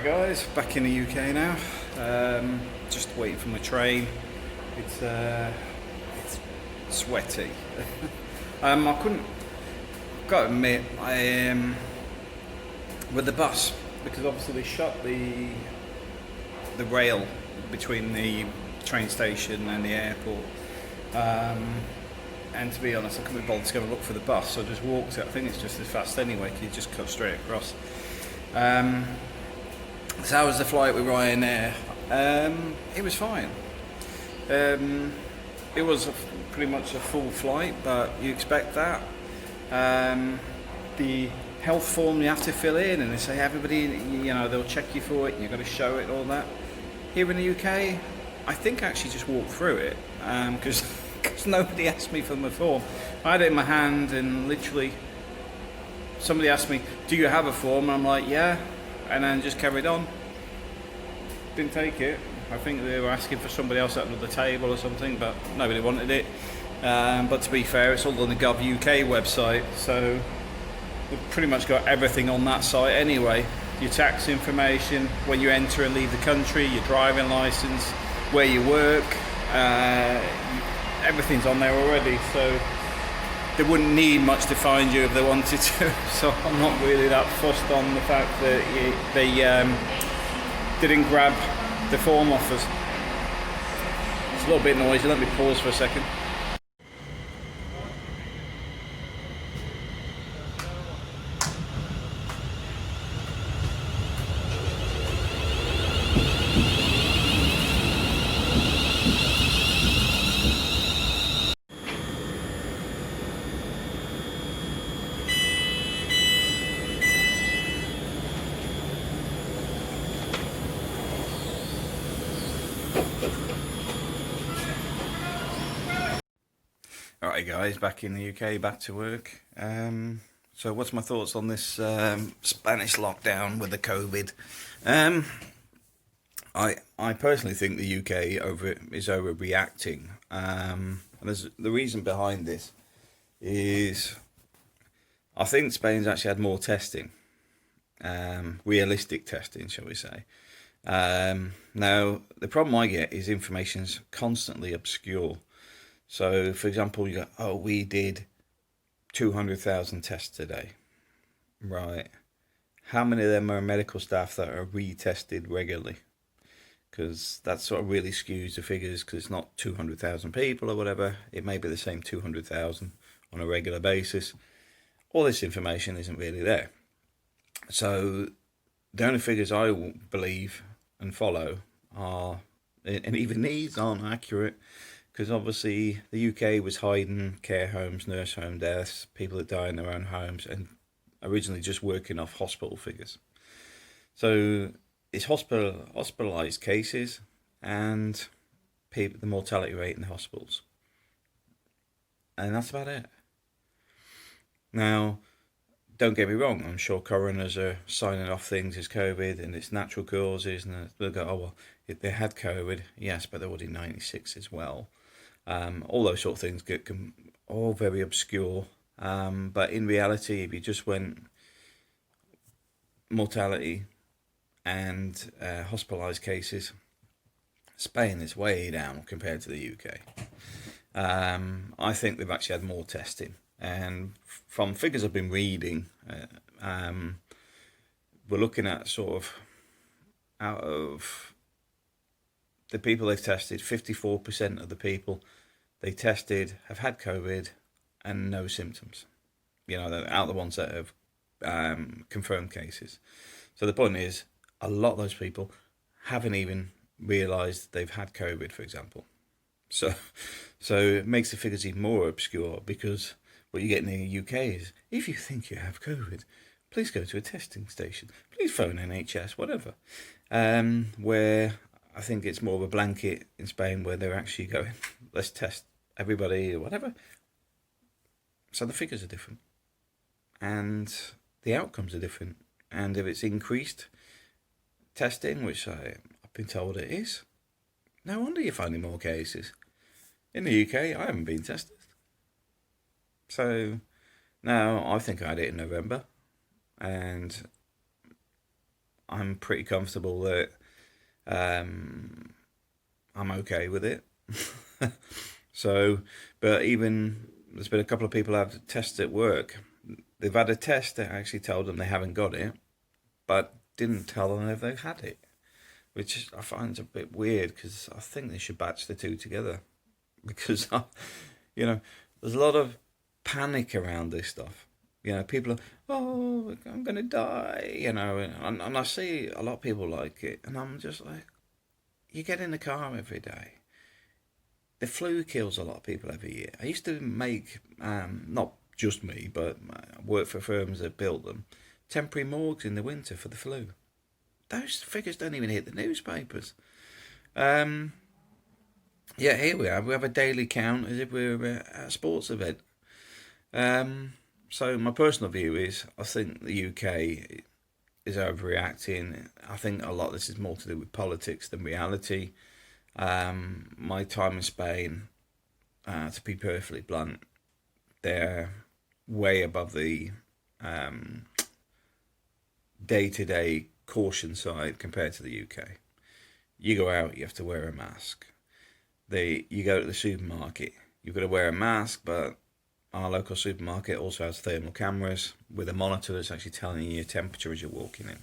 Alright guys, back in the UK now. Just waiting for my train. It's sweaty. I couldn't. Got to admit, with the bus, because obviously they shut the rail between the train station and the airport. And to be honest, I couldn't be bothered to go and look for the bus, so I just walked it. I think it's just as fast anyway, because you just cut straight across. So how was the flight with Ryanair? It was fine. It was pretty much a full flight, but you expect that. The health form you have to fill in, and they say everybody, they'll check you for it, and you've got to show it, all that. Here in the UK, I think I actually just walked through it, because nobody asked me for my form. I had it in my hand, and literally somebody asked me, do you have a form? And I'm like, yeah, and then just carried on. Didn't take it. I think they were asking for somebody else at another table or something, but nobody wanted it. But to be fair, it's all on the Gov UK website, so we've pretty much got everything on that site anyway. Your tax information, when you enter and leave the country, your driving licence, where you work, everything's on there already, so they wouldn't need much to find you if they wanted to. So I'm not really that fussed on the fact that they didn't grab the form off us. It's a little bit noisy. Let me pause for a second. Alright guys, back in the UK, back to work. So what's my thoughts on this Spanish lockdown with the COVID? I personally think the UK is overreacting. And the reason behind this is I think Spain's actually had more testing, realistic testing, shall we say. Now, the problem I get is information's constantly obscure. So, for example, you go, oh, we did 200,000 tests today. Right. How many of them are medical staff that are retested regularly? Because that sort of really skews the figures, because it's not 200,000 people or whatever. It may be the same 200,000 on a regular basis. All this information isn't really there. So, the only figures I believe and follow are, and even these aren't accurate, because obviously the UK was hiding care homes, nurse home deaths, people that die in their own homes, and originally just working off hospital figures. So it's hospitalised cases and the mortality rate in the hospitals. And that's about it. Now, don't get me wrong, I'm sure coroners are signing off things as COVID and it's natural causes, and they'll go, oh, well, if they had COVID, yes, but they're already 96 as well. All those sort of things get all very obscure. But in reality, if you just went mortality and hospitalised cases, Spain is way down compared to the UK. I think they've actually had more testing. And from figures I've been reading, we're looking at sort of out of the people they've tested, 54% of the people they tested have had COVID and no symptoms. They're out of the ones that have confirmed cases. So the point is, a lot of those people haven't even realised they've had COVID, for example. So it makes the figures even more obscure, because what you get in the UK is, if you think you have COVID, please go to a testing station. Please phone NHS, whatever. Where I think it's more of a blanket in Spain, where they're actually going, let's test everybody or whatever. So the figures are different. And the outcomes are different. And if it's increased testing, which I've been told it is, no wonder you're finding more cases. In the UK, I haven't been tested. So now I think I had it in November. And I'm pretty comfortable that I'm okay with it. So, but even there's been a couple of people have tests at work. They've had a test that actually told them they haven't got it, but didn't tell them if they've had it, which I find a bit weird because I think they should batch the two together. Because there's a lot of panic around this stuff. People are, oh, I'm gonna die. And I see a lot of people like it, and I'm just like, you get in the car every day. The flu kills a lot of people every year. I used to make, not just me, but I work for firms that built them, temporary morgues in the winter for the flu. Those figures don't even hit the newspapers. Yeah, here we are. We have a daily count as if we were at a sports event. So my personal view is, I think the UK is overreacting. I think a lot of this is more to do with politics than reality. My time in Spain, to be perfectly blunt, they're way above the day-to-day caution side compared to the UK. You go out, you have to wear a mask. You go to the supermarket, you've got to wear a mask, but our local supermarket also has thermal cameras with a monitor that's actually telling you your temperature as you're walking in.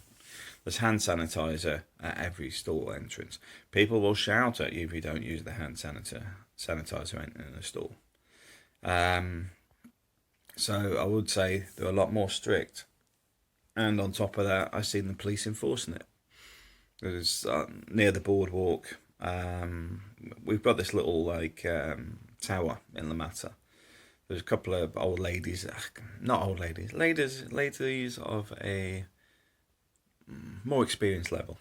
There's hand sanitizer at every store entrance. People will shout at you if you don't use the hand sanitizer in the store. So I would say they're a lot more strict. And on top of that, I've seen the police enforcing it. There's near the boardwalk. We've got this little tower in La Mata. There's a couple of old ladies, not old ladies, ladies of a more experienced level.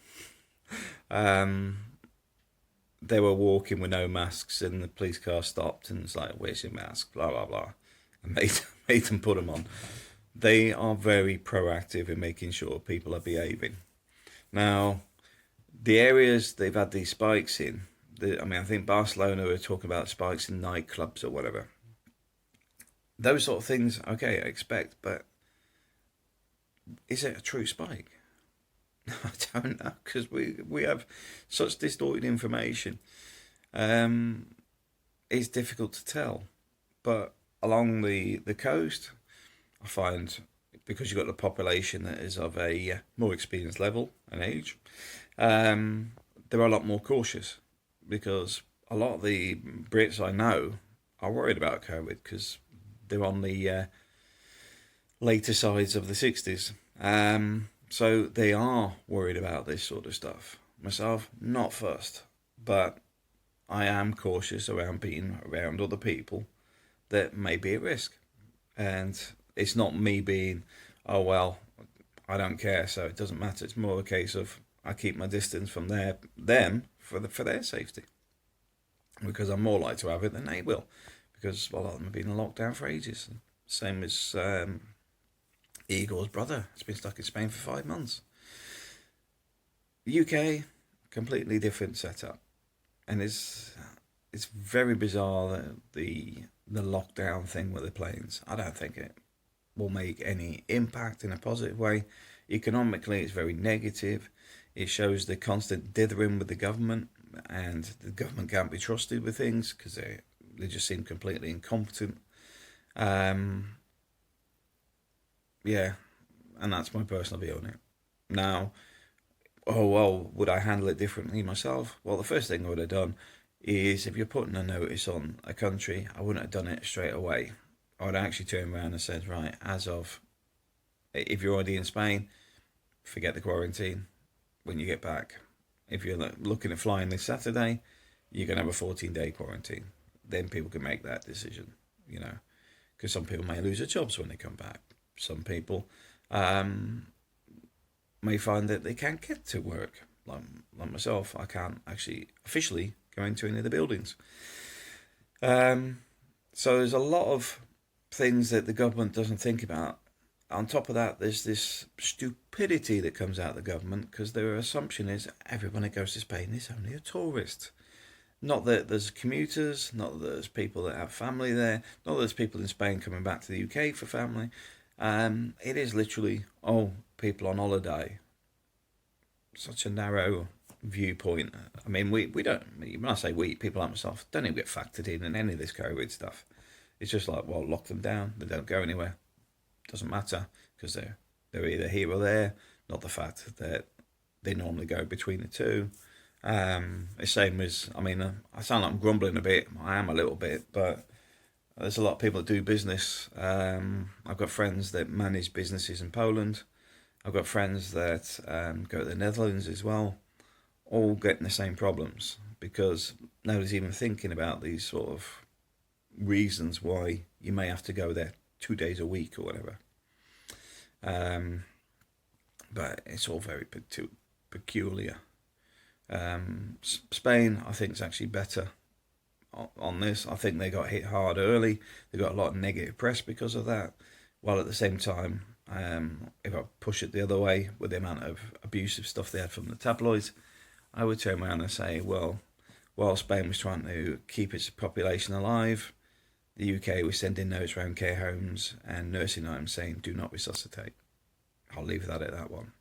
They were walking with no masks, and the police car stopped and it's like, "Where's your mask?" Blah blah blah, and made them put them on. They are very proactive in making sure people are behaving. Now, the areas they've had these spikes in, I think Barcelona were talking about spikes in nightclubs or whatever. Those sort of things, okay, I expect, but is it a true spike? I don't know, because we have such distorted information. It's difficult to tell, but along the coast, I find, because you've got the population that is of a more experienced level and age, they're a lot more cautious, because a lot of the Brits I know are worried about COVID because they're on the later sides of the 60s. So they are worried about this sort of stuff. Myself, not first, but I am cautious around being around other people that may be at risk. And it's not me being, oh, well, I don't care, so it doesn't matter. It's more a case of I keep my distance from them for their safety. Because I'm more likely to have it than they will. Because a lot of them have been in lockdown for ages. Same as Igor's brother has been stuck in Spain for 5 months. UK, completely different setup, and it's very bizarre that the lockdown thing with the planes. I don't think it will make any impact in a positive way. Economically, it's very negative. It shows the constant dithering with the government, and the government can't be trusted with things because they just seem completely incompetent. Yeah, and that's my personal view on it. Now, oh well, would I handle it differently myself? Well, the first thing I would have done is, if you're putting a notice on a country, I wouldn't have done it straight away. I would actually turn around and said, right, as of, if you're already in Spain, forget the quarantine when you get back. If you're looking at flying this Saturday, you're going to have a 14-day quarantine. Then people can make that decision, because some people may lose their jobs when they come back. Some people may find that they can't get to work. Like myself, I can't actually officially go into any of the buildings. So there's a lot of things that the government doesn't think about. On top of that, there's this stupidity that comes out of the government, because their assumption is everyone that goes to Spain is only a tourist. Not that there's commuters, not that there's people that have family there, not that there's people in Spain coming back to the UK for family. It is literally, people on holiday. such a narrow viewpoint. I mean, we don't. When I say we, people like myself don't even get factored in any of this COVID stuff. It's just like, well, lock them down. They don't go anywhere. Doesn't matter because they're either here or there. Not the fact that they normally go between the two. It's same as, I mean, I sound like I'm grumbling a bit. I am a little bit, but there's a lot of people that do business. I've got friends that manage businesses in Poland. I've got friends that go to the Netherlands as well, all getting the same problems because nobody's even thinking about these sort of reasons why you may have to go there 2 days a week or whatever. But it's all very peculiar. Spain, I think, is actually better on this. I think they got hit hard early. They got a lot of negative press because of that. While at the same time, if I push it the other way with the amount of abusive stuff they had from the tabloids, I would turn around and say, well, while Spain was trying to keep its population alive, the UK was sending notes around care homes and nursing homes saying, do not resuscitate. I'll leave that at that one.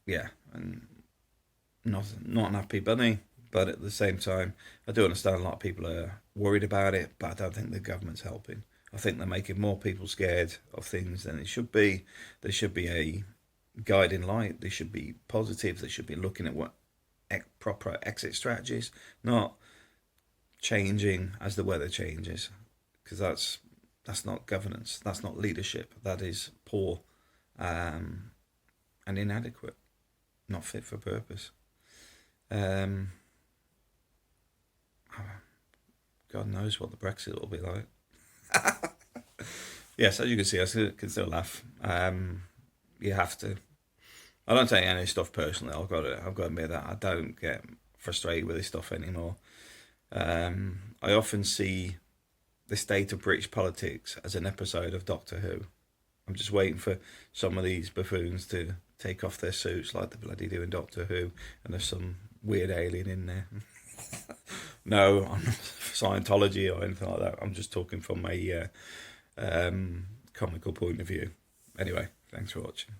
Yeah, and not an happy bunny, but at the same time, I do understand a lot of people are worried about it, but I don't think the government's helping. I think they're making more people scared of things than it should be. There should be a guiding light. They should be positive. They should be looking at what proper exit strategies, not changing as the weather changes, because that's not governance. That's not leadership. That is poor and inadequate, not fit for purpose. God knows what the Brexit will be like. Yes, as you can see, I can still laugh. You have to. I don't take any stuff personally. I've got to admit that I don't get frustrated with this stuff anymore. I often see the state of British politics as an episode of Doctor Who. I'm just waiting for some of these buffoons to take off their suits like they bloody do in Doctor Who, and there's some weird alien in there. No, I'm not Scientology or anything like that. I'm just talking from a comical point of view. Anyway, thanks for watching.